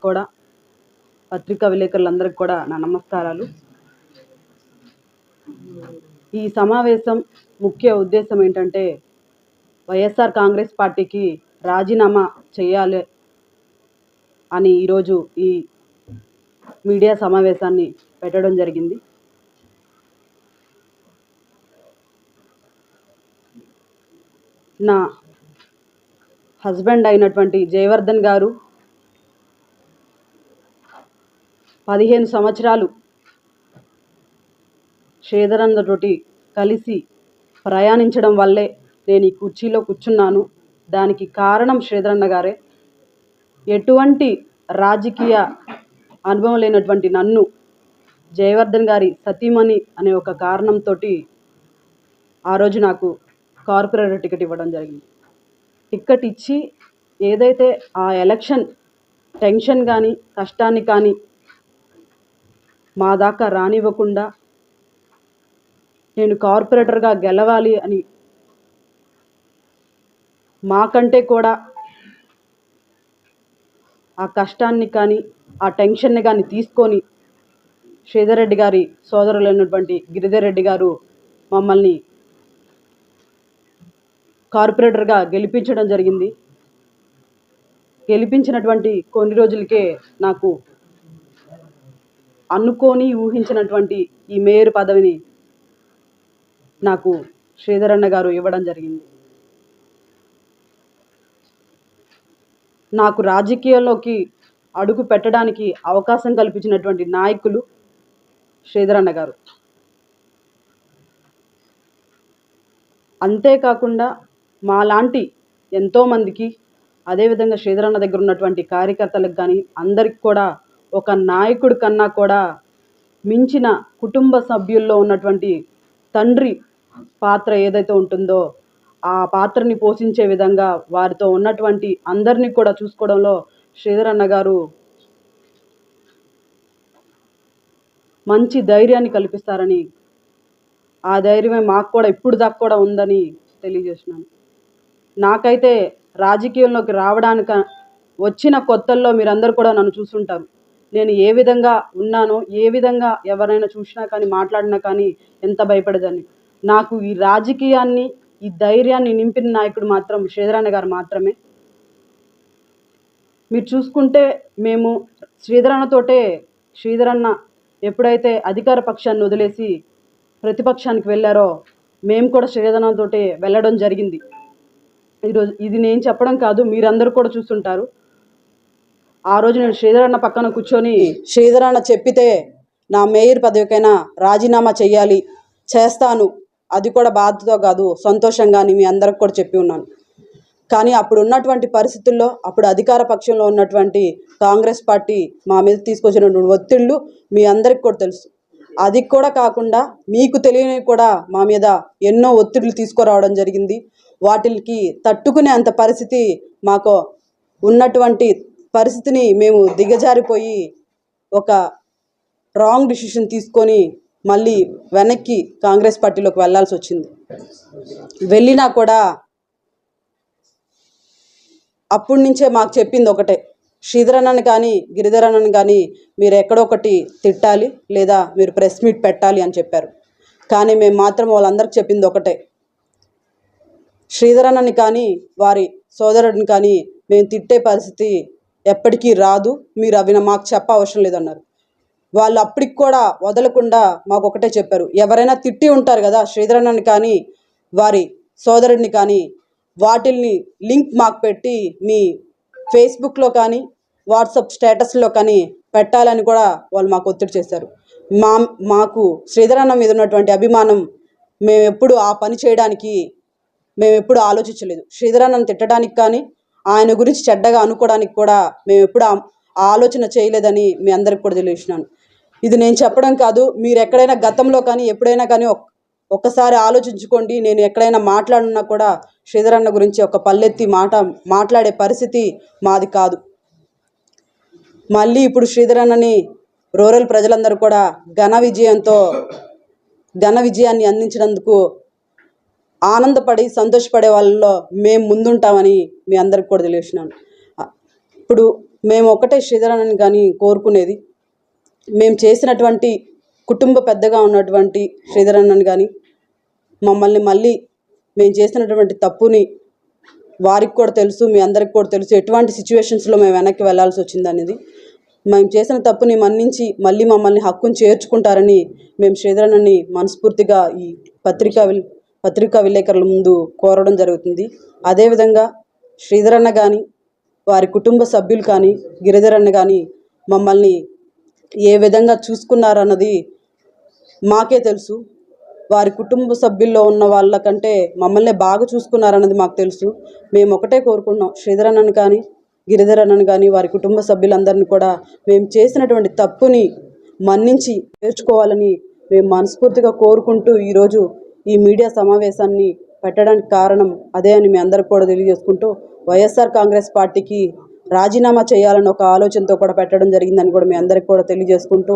కూడా పత్రికా విలేకరులందరికీ కూడా నా నమస్కారాలు. ఈ సమావేశం ముఖ్య ఉద్దేశం ఏంటంటే వైఎస్ఆర్ కాంగ్రెస్ పార్టీకి రాజీనామా చేయాలి అని ఈరోజు ఈ మీడియా సమావేశాన్ని పెట్టడం జరిగింది. నా హస్బెండ్ అయినటువంటి జయవర్ధన్ గారు 15 సంవత్సరాలు శ్రీధర్ అన్నతోటి కలిసి ప్రయాణించడం వల్లే నేను ఈ కుర్చీలో కూర్చున్నాను. దానికి కారణం శ్రీధర్ అన్న గారే. ఎటువంటి రాజకీయ అనుభవం లేనటువంటి నన్ను జయవర్ధన్ గారి సతీమణి అనే ఒక కారణంతో ఆ రోజు నాకు కార్పొరేటర్ టికెట్ ఇవ్వడం జరిగింది. టికెట్ ఇచ్చి ఏదైతే ఆ ఎలక్షన్ టెన్షన్ కానీ కష్టాన్ని కానీ మా దాకా రానివ్వకుండా నేను కార్పొరేటర్గా గెలవాలి అని మాకంటే కూడా ఆ కష్టాన్ని కానీ ఆ టెన్షన్ని కానీ తీసుకొని శ్రీధర్ రెడ్డి గారి సోదరులైనటువంటి గిరిధర్ రెడ్డి గారు మమ్మల్ని కార్పొరేటర్గా గెలిపించడం జరిగింది. గెలిపించినటువంటి కొన్ని రోజులకే నాకు అనుకోని ఊహించినటువంటి ఈ మేయర్ పదవిని నాకు శ్రీధర్ అన్న గారు ఇవ్వడం జరిగింది. నాకు రాజకీయాల్లోకి అడుగు పెట్టడానికి అవకాశం కల్పించినటువంటి నాయకులు శ్రీధర్ అన్న గారు. అంతేకాకుండా మాలాంటి ఎంతోమందికి, అదేవిధంగా శ్రీధర్ అన్న దగ్గర ఉన్నటువంటి కార్యకర్తలకు కానీ అందరికి కూడా ఒక నాయకుడి కన్నా కూడా మించిన కుటుంబ సభ్యుల్లో ఉన్నటువంటి తండ్రి పాత్ర ఏదైతే ఉంటుందో ఆ పాత్రని పోషించే విధంగా వారితో ఉన్నటువంటి అందరినీ కూడా చూసుకోవడంలో శ్రీధర్ అన్న గారు మంచి ధైర్యాన్ని కల్పిస్తారని, ఆ ధైర్యమే మాకు కూడా ఇప్పుడు దాకా కూడా ఉందని తెలియజేస్తున్నాను. నాకైతే రాజకీయంలోకి రావడానికి వచ్చిన కొత్తల్లో మీరందరూ కూడా నన్ను చూస్తుంటారు. నేను ఏ విధంగా ఉన్నానో, ఏ విధంగా ఎవరైనా చూసినా కానీ మాట్లాడినా కానీ ఎంత భయపడేదాన్ని. నాకు ఈ రాజకీయాన్ని, ఈ ధైర్యాన్ని నింపిన నాయకుడు మాత్రం శ్రీధర్ అన్న గారు మాత్రమే. మీరు చూసుకుంటే మేము శ్రీధర్ అన్న ఎప్పుడైతే అధికార పక్షాన్ని వదిలేసి ప్రతిపక్షానికి వెళ్ళారో మేము కూడా శ్రీధర్ అన్నతోటే వెళ్ళడం జరిగింది. ఈరోజు ఇది నేను చెప్పడం కాదు, మీరందరూ కూడా చూస్తుంటారు. ఆ రోజు నేను శ్రీధర్ అన్న పక్కన కూర్చొని శ్రీధర్ అన్న చెప్పితే నా మేయర్ పదవికైనా రాజీనామా చేయాలి, చేస్తాను, అది కూడా బాధతో కాదు సంతోషంగా అని మీ అందరికి కూడా చెప్పి ఉన్నాను. కానీ అప్పుడు ఉన్నటువంటి పరిస్థితుల్లో అప్పుడు అధికార పక్షంలో ఉన్నటువంటి కాంగ్రెస్ పార్టీ మా మీద తీసుకొచ్చినటువంటి ఒత్తిళ్ళు మీ అందరికి కూడా తెలుసు. అది కూడా కాకుండా మీకు తెలియని కూడా మా మీద ఎన్నో ఒత్తిడులు తీసుకురావడం జరిగింది. వాటికి తట్టుకునే అంత పరిస్థితి మాకు ఉన్నటువంటి పరిస్థితిని మేము దిగజారిపోయి ఒక రాంగ్ డిసిషన్ తీసుకొని మళ్ళీ వెనక్కి కాంగ్రెస్ పార్టీలోకి వెళ్ళాల్సి వచ్చింది. వెళ్ళినా కూడా అప్పటి నుంచే మాకు చెప్పింది ఒకటే, శ్రీధర్ అన్నని కానీ గిరిధర్ అన్నని కానీ మీరు ఎక్కడొకటి తిట్టాలి లేదా మీరు ప్రెస్ మీట్ పెట్టాలి అని చెప్పారు. కానీ మేము మాత్రం వాళ్ళందరికీ చెప్పింది ఒకటే, శ్రీధర్ అన్నని కానీ వారి సోదరుడిని కానీ మేము తిట్టే పరిస్థితి ఎప్పటికీ రాదు, మీరు అవి మాకు చెప్ప అవసరం లేదన్నారు. వాళ్ళు అప్పటికి కూడా వదలకుండా మాకు ఒకటే చెప్పారు, ఎవరైనా తిట్టి ఉంటారు కదా శ్రీధర్ అన్నని కానీ వారి సోదరుడిని కానీ, వాటిల్ని లింక్ మాకు పెట్టి మీ ఫేస్బుక్లో కానీ వాట్సాప్ స్టేటస్లో కానీ పెట్టాలని కూడా వాళ్ళు మాకు ఒత్తిడి చేశారు. మాకు శ్రీధర్ అన్న మీద ఉన్నటువంటి అభిమానం మేము ఎప్పుడు ఆ పని చేయడానికి మేము ఎప్పుడు ఆలోచించలేదు. శ్రీధర్ అన్నను తిట్టడానికి కానీ ఆయన గురించి చెడ్డగా అనుకోవడానికి కూడా మేము ఎప్పుడు ఆలోచన చేయలేదని మీ అందరికి కూడా తెలియజేసినాను. ఇది నేను చెప్పడం కాదు, మీరు ఎక్కడైనా గతంలో కానీ ఎప్పుడైనా కానీ ఒక్కసారి ఆలోచించుకోండి. నేను ఎక్కడైనా మాట్లాడినా కూడా శ్రీధర్ అన్న గురించి ఒక పల్లెత్తి మాట్లాడే పరిస్థితి మాది కాదు. మళ్ళీ ఇప్పుడు శ్రీధర్ అన్నని రూరల్ ప్రజలందరూ కూడా ఘన విజయాన్ని అందించినందుకు ఆనందపడి సంతోషపడే వాళ్ళలో మేము ముందుంటామని మీ అందరికి కూడా తెలియజేసినాను. ఇప్పుడు మేము ఒకటే శ్రీధరన్నని కానీ కోరుకునేది, మేము చేసినటువంటి కుటుంబ పెద్దగా ఉన్నటువంటి శ్రీధరన్నని కానీ మమ్మల్ని మళ్ళీ మేము చేసినటువంటి తప్పుని వారికి కూడా తెలుసు, మీ అందరికి కూడా తెలుసు ఎటువంటి సిచ్యువేషన్స్లో మేము వెనక్కి వెళ్ళాల్సి వచ్చిందనేది. మేము చేసిన తప్పుని మన్నించి మళ్ళీ మమ్మల్ని హక్కును చేర్చుకుంటారని మేము శ్రీధరన్నని మనస్ఫూర్తిగా ఈ పత్రికా విలేకరుల ముందు కోరడం జరుగుతుంది. అదేవిధంగా శ్రీధరన్న కానీ వారి కుటుంబ సభ్యులు కానీ గిరిధరన్న కానీ మమ్మల్ని ఏ విధంగా చూసుకున్నారన్నది మాకే తెలుసు. వారి కుటుంబ సభ్యుల్లో ఉన్న వాళ్ళకంటే మమ్మల్ని బాగా చూసుకున్నారన్నది మాకు తెలుసు. మేము ఒకటే కోరుకున్నాం, శ్రీధరన్నని కానీ గిరిధరన్నని కానీ వారి కుటుంబ సభ్యులందరినీ కూడా మేము చేసినటువంటి తప్పుని మన్నించి నేర్చుకోవాలని మేము మనస్ఫూర్తిగా కోరుకుంటూ ఈరోజు ఈ మీడియా సమావేశాన్ని పెట్టడానికి కారణం అదే అని మీ అందరికి కూడా తెలియజేసుకుంటూ, వైఎస్ఆర్ కాంగ్రెస్ పార్టీకి రాజీనామా చేయాలని ఒక ఆలోచనతో కూడా పెట్టడం జరిగిందని కూడా మీ అందరికి కూడా తెలియజేసుకుంటూ